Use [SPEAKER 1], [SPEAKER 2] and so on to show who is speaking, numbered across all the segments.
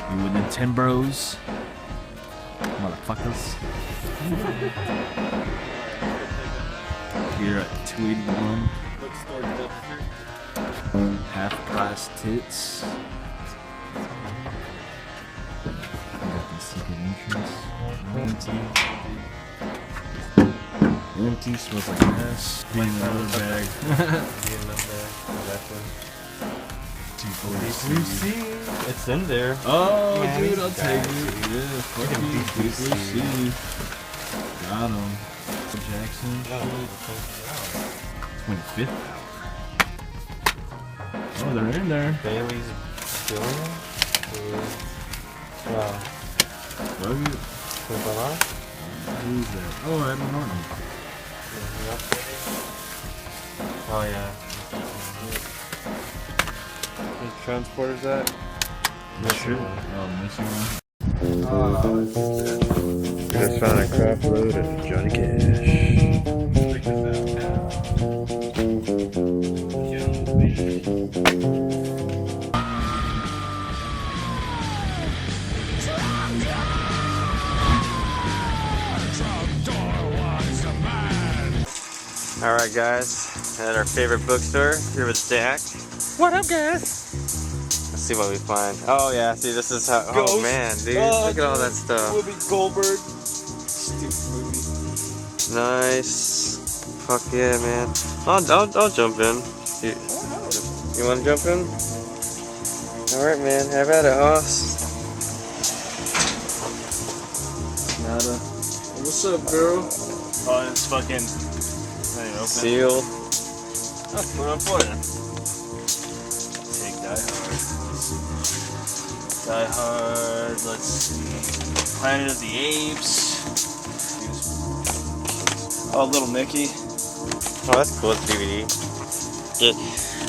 [SPEAKER 1] You with the 10 bros, motherfuckers. Here at 281. Half price tits. I got the secret entrance. Empty, smells like ass. Be in another bag.
[SPEAKER 2] T4C. It's in there.
[SPEAKER 1] Oh,
[SPEAKER 2] Yeah,
[SPEAKER 1] dude, I'll take it. Yeah, fuck you. T4C. Got him. Jackson. 25th hour. Oh, they're in there.
[SPEAKER 2] Bailey's Billion? Wow.
[SPEAKER 1] Bug it. Who's that? Oh, Edwin Norton.
[SPEAKER 2] Oh, yeah. Which transporter's that?
[SPEAKER 1] Missing one. Oh,
[SPEAKER 2] missing one. Just found a crap load and Johnny Cash. Alright guys, at our favorite bookstore, here with Zach.
[SPEAKER 3] What up, guys?
[SPEAKER 2] Let's see what we find. Oh yeah, see this is how,
[SPEAKER 3] Ghost.
[SPEAKER 2] oh man, dude, look at all that stuff.
[SPEAKER 3] Whoopi Goldberg. Stupid movie.
[SPEAKER 2] Nice. Fuck yeah, man. I'll jump in. You wanna jump in? Alright man, have at it, Hoss.
[SPEAKER 1] Nada. What's up, girl?
[SPEAKER 3] Oh, it's fucking.
[SPEAKER 2] Sealed.
[SPEAKER 3] That's what I'm for you. Take Die Hard. Die Hard. Let's see. Planet of the Apes. Oh, Little Nicky.
[SPEAKER 2] Oh, that's cool. It's DVD. Yeah,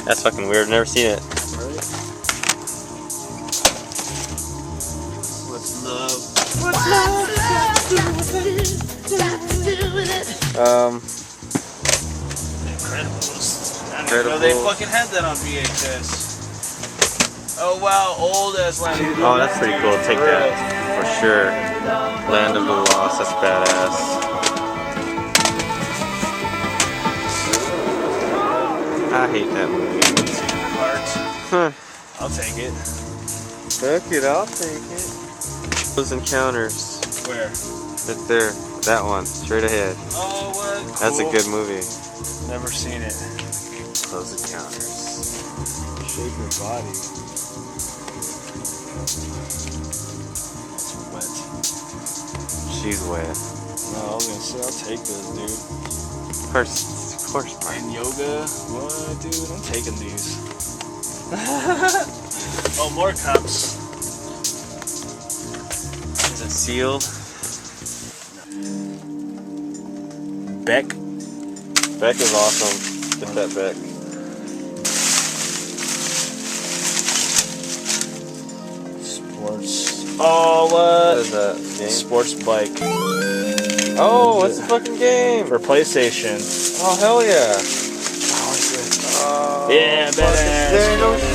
[SPEAKER 2] that's fucking weird. I've never seen it.
[SPEAKER 3] Right? What's love? What's love? Incredibles. I didn't know they fucking had that on VHS. Oh wow, old ass Land of the
[SPEAKER 2] Oh, that's pretty cool. Take that for sure. Land of the Lost. That's badass. I hate that movie.
[SPEAKER 3] Heart. I'll take it.
[SPEAKER 2] Fuck it, I'll take it. Those Encounters.
[SPEAKER 3] Where?
[SPEAKER 2] Right there. That one. Straight ahead.
[SPEAKER 3] Oh, what? Cool.
[SPEAKER 2] That's a good movie.
[SPEAKER 3] Never seen it.
[SPEAKER 2] Close Encounters.
[SPEAKER 3] Shape your body. That's wet.
[SPEAKER 2] She's wet.
[SPEAKER 3] No, I was gonna say I'll take this, dude.
[SPEAKER 2] Of course.
[SPEAKER 3] And yoga? What, dude? I'm taking these. Oh, more cups.
[SPEAKER 2] Is it sealed?
[SPEAKER 3] Beck.
[SPEAKER 2] Beck is awesome. Get that Beck.
[SPEAKER 3] Sports. Oh, what?
[SPEAKER 2] What is that? Game?
[SPEAKER 3] Sports bike.
[SPEAKER 2] Oh, it's a fucking game.
[SPEAKER 3] For PlayStation.
[SPEAKER 2] Oh, hell yeah.
[SPEAKER 3] Oh, is it?
[SPEAKER 2] Oh,
[SPEAKER 3] Yeah,
[SPEAKER 2] fuck, it's
[SPEAKER 3] badass.
[SPEAKER 2] there, no shit.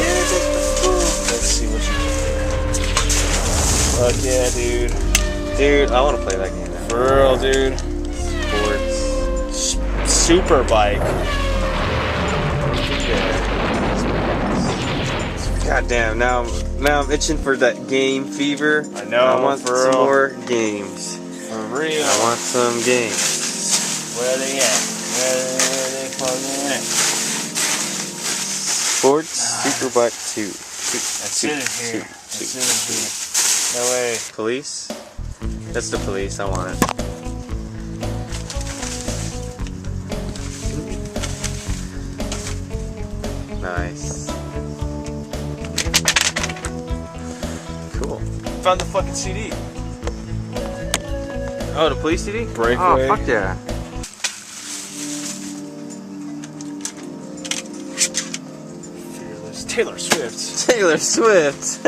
[SPEAKER 3] Let's see what you can do. Fuck yeah, dude.
[SPEAKER 2] Dude, I want to play that game now.
[SPEAKER 3] For real, dude.
[SPEAKER 2] Sports.
[SPEAKER 3] Super bike.
[SPEAKER 2] God damn, now I'm itching for that game fever.
[SPEAKER 3] I know,
[SPEAKER 2] I want
[SPEAKER 3] for
[SPEAKER 2] some
[SPEAKER 3] real.
[SPEAKER 2] more games.
[SPEAKER 3] For real.
[SPEAKER 2] I want some games.
[SPEAKER 3] Where they at? Where they fucking at?
[SPEAKER 2] Sports Superbike 2.
[SPEAKER 3] That's it in here. That's it in here. No way.
[SPEAKER 2] Police? That's the police. I want it. Nice. Cool.
[SPEAKER 3] Found the fucking CD.
[SPEAKER 2] Oh, the police CD?
[SPEAKER 3] Breakaway.
[SPEAKER 2] Oh, fuck yeah.
[SPEAKER 3] Fearless. Taylor Swift.
[SPEAKER 2] Taylor Swift.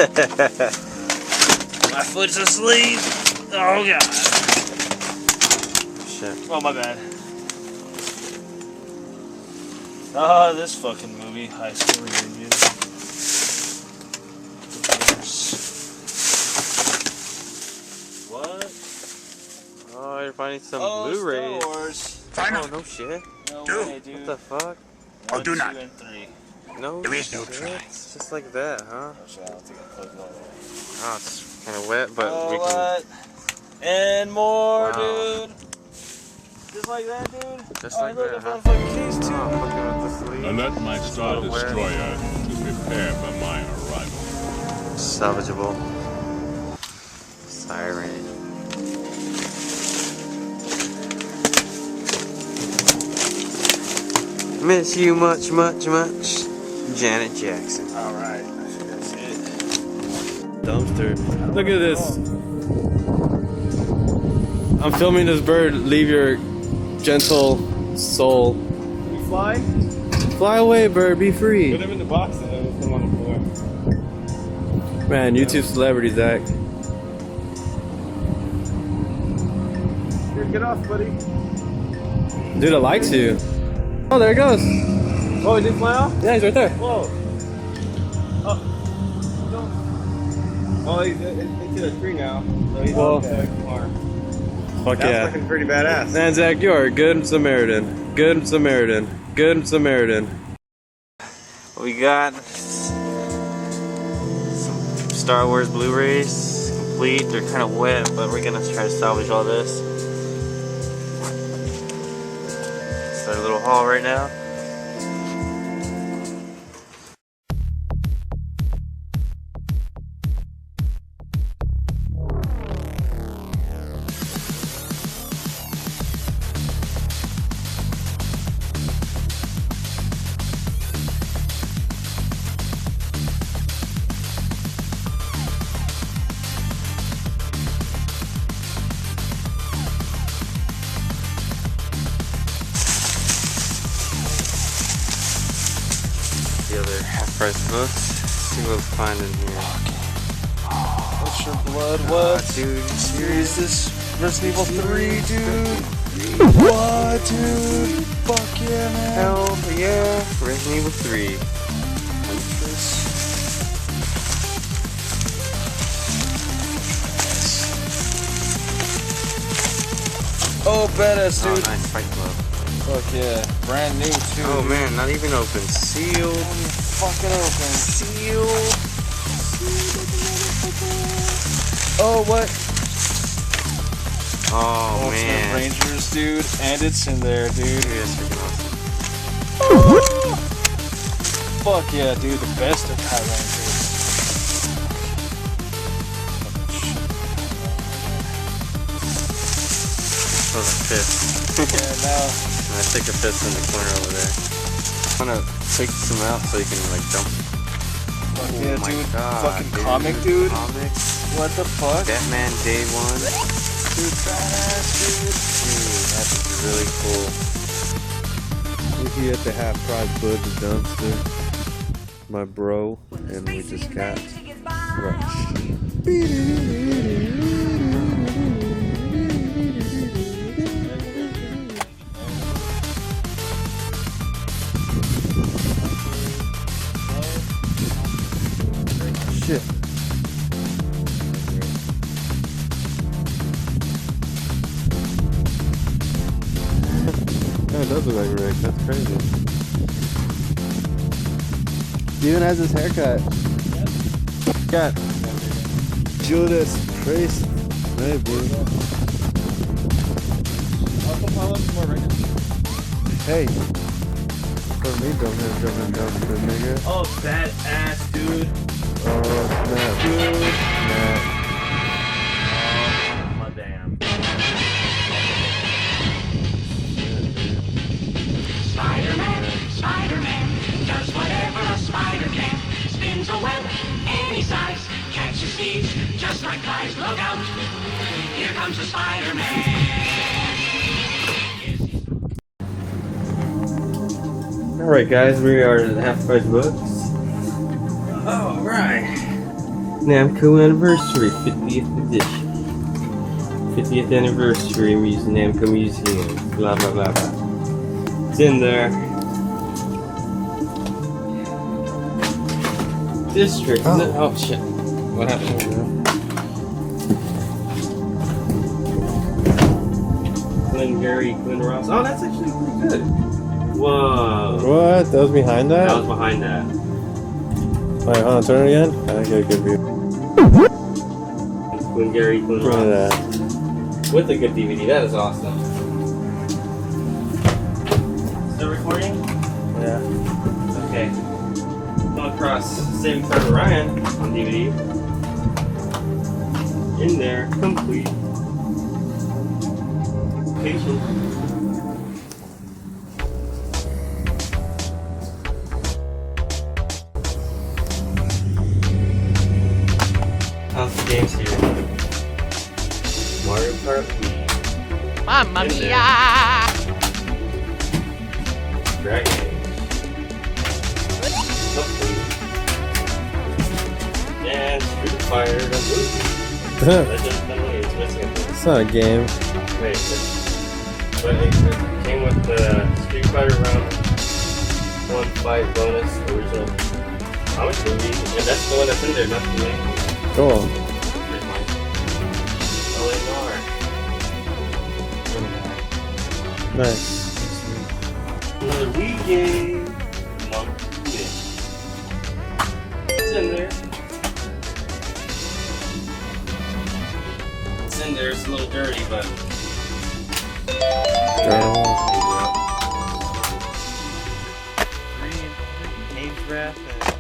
[SPEAKER 3] My foot's asleep. Oh god.
[SPEAKER 2] that.
[SPEAKER 3] Oh, my bad. Ah, this fucking movie, High School Reunion. What?
[SPEAKER 2] Oh, you're finding some
[SPEAKER 3] Oh,
[SPEAKER 2] Blu-rays.
[SPEAKER 3] Star Wars.
[SPEAKER 2] Oh, no shit.
[SPEAKER 3] No way, dude.
[SPEAKER 2] What the fuck?
[SPEAKER 3] 1,
[SPEAKER 4] do
[SPEAKER 3] 2,
[SPEAKER 4] not.
[SPEAKER 3] and 3.
[SPEAKER 2] No
[SPEAKER 4] There is no
[SPEAKER 2] shit.
[SPEAKER 4] try.
[SPEAKER 2] It's just like that, huh?
[SPEAKER 3] Oh, shit, I don't think I plugged it all the way.
[SPEAKER 2] Oh, it's kind of wet, but
[SPEAKER 3] Oh,
[SPEAKER 2] we can...
[SPEAKER 3] what? And more,
[SPEAKER 2] Wow.
[SPEAKER 3] dude. Just like that, dude.
[SPEAKER 2] Just
[SPEAKER 3] Oh,
[SPEAKER 2] like
[SPEAKER 3] look,
[SPEAKER 2] that,
[SPEAKER 3] I found
[SPEAKER 2] huh?
[SPEAKER 3] fucking keys, too.
[SPEAKER 2] Oh, fucking with the sleeve.
[SPEAKER 5] Alert my Star
[SPEAKER 2] little wet.
[SPEAKER 5] Destroyer to prepare for my arrival.
[SPEAKER 2] Salvageable. Siren. Miss you much, much, much. Janet Jackson.
[SPEAKER 3] Alright, that's it.
[SPEAKER 6] Dumpster. Look at this. I'm filming this bird. Leave your gentle soul.
[SPEAKER 3] We fly?
[SPEAKER 6] Fly away, bird. Be free.
[SPEAKER 3] Put him in the box and then we'll put him on the floor.
[SPEAKER 6] Man, YouTube celebrity, Zach.
[SPEAKER 3] Here, get off, buddy.
[SPEAKER 6] Dude, it likes you. Oh, there it goes.
[SPEAKER 3] Oh, he did fly off?
[SPEAKER 6] Yeah, he's right there.
[SPEAKER 3] Whoa. Oh, he's into the tree now. So he's
[SPEAKER 6] Whoa.
[SPEAKER 3] okay.
[SPEAKER 6] Fuck
[SPEAKER 3] That's
[SPEAKER 6] yeah.
[SPEAKER 3] looking pretty badass.
[SPEAKER 6] Man, Zach, you are a good Samaritan. Good Samaritan. Good Samaritan.
[SPEAKER 2] We got some Star Wars Blu-rays complete. They're kind of wet, but we're gonna try to salvage all this. It's our little haul right now. The other half-price books. See what we find in here.
[SPEAKER 3] What's your blood? What?
[SPEAKER 2] Dude, you
[SPEAKER 3] Is
[SPEAKER 2] serious?
[SPEAKER 3] this Resident Evil 3, dude? What, dude? Fuck yeah, man.
[SPEAKER 2] Hell yeah! Resident Evil 3.
[SPEAKER 3] Oh, badass,
[SPEAKER 2] Oh,
[SPEAKER 3] dude.
[SPEAKER 2] nice Fight Club.
[SPEAKER 3] Fuck yeah. Brand new, too.
[SPEAKER 2] Oh man, not even open. Sealed.
[SPEAKER 3] Fucking open.
[SPEAKER 2] Sealed.
[SPEAKER 3] Oh, what?
[SPEAKER 2] Oh
[SPEAKER 3] Ultimate
[SPEAKER 2] man.
[SPEAKER 3] Rangers, dude. And it's in there, dude.
[SPEAKER 2] Dude, that's freaking awesome.
[SPEAKER 3] Fuck yeah, dude. The best of Power Rangers.
[SPEAKER 2] That was a fist.
[SPEAKER 3] Yeah, now.
[SPEAKER 2] I stick a fist in the corner over there. I'm gonna take some out so you can like dump.
[SPEAKER 3] Fuck
[SPEAKER 2] Oh
[SPEAKER 3] yeah,
[SPEAKER 2] my
[SPEAKER 3] dude.
[SPEAKER 2] God,
[SPEAKER 3] Fucking comic, dude.
[SPEAKER 2] Comics.
[SPEAKER 3] What the fuck?
[SPEAKER 2] Batman Day 1.
[SPEAKER 3] Dude, badass, dude.
[SPEAKER 2] Dude, that is really cool.
[SPEAKER 6] We're here at the half-price book, the dumpster. My bro, and we just got Rush. Shit. That does look like Rick. That's crazy. Steven has his haircut. Got Judas Priest. Maybe. Hey. For me, jumping, nigga.
[SPEAKER 3] Oh, badass, dude.
[SPEAKER 6] Oh, snap.
[SPEAKER 3] Dude.
[SPEAKER 6] Snap.
[SPEAKER 3] Oh, my damn.
[SPEAKER 7] Spider-Man does whatever a spider can. Spins a web any size, catches thieves just like flies. Look out! Here comes the Spider-Man.
[SPEAKER 2] Alright guys, we are at Half-Price Books. Alright. Namco Anniversary 50th edition. 50th anniversary Namco Museum. Blah blah blah blah. It's in there. District. Oh shit. What happened? Gary, Glenn Ross. Oh, that's actually pretty good. Whoa.
[SPEAKER 6] What? That was behind that?
[SPEAKER 2] That was behind that.
[SPEAKER 6] Alright, hold on, turn it again. I get a good view.
[SPEAKER 2] Glenn Gary, Glenn
[SPEAKER 6] Look at
[SPEAKER 2] Ross.
[SPEAKER 6] that.
[SPEAKER 2] With a good DVD. That is awesome. Still recording?
[SPEAKER 6] Yeah.
[SPEAKER 2] Okay. Come across Saving Private Ryan on DVD. In there, complete. How's the games here? Mario Kart Wii.
[SPEAKER 4] Mamma mia!
[SPEAKER 2] Dragon Age. And Street Fighter the movie.
[SPEAKER 6] It's not a game.
[SPEAKER 2] Wait, but it came with the Street Fighter Round 1 Fight bonus original comic movie, and that's the one that's in there, not the main.
[SPEAKER 6] Cool. Nice.
[SPEAKER 2] Another Wii game. Monkey. It's in there. It's in there. It's a little dirty, but.
[SPEAKER 3] Name's Wrath and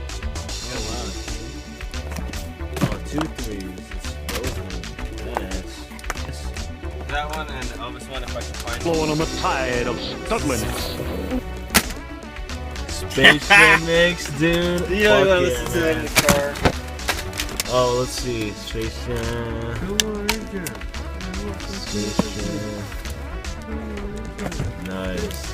[SPEAKER 1] Oh, 2 3s.
[SPEAKER 2] That one and the Elvis one, if I can find it.
[SPEAKER 8] Blowing on the tide of Scotland.
[SPEAKER 1] Space Jam mix, dude.
[SPEAKER 2] You know
[SPEAKER 1] Fuck
[SPEAKER 2] what?
[SPEAKER 1] yeah,
[SPEAKER 2] Listen to that in
[SPEAKER 1] man.
[SPEAKER 2] the car.
[SPEAKER 1] Oh, let's see. Space Jam. Space Jam. Nice.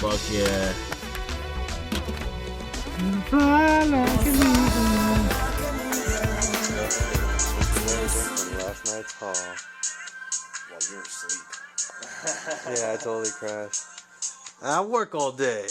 [SPEAKER 1] Fuck yeah. Fly like an eagle.
[SPEAKER 6] From last night's call.
[SPEAKER 3] while you're asleep.
[SPEAKER 6] Yeah, I totally crashed.
[SPEAKER 3] I work all day.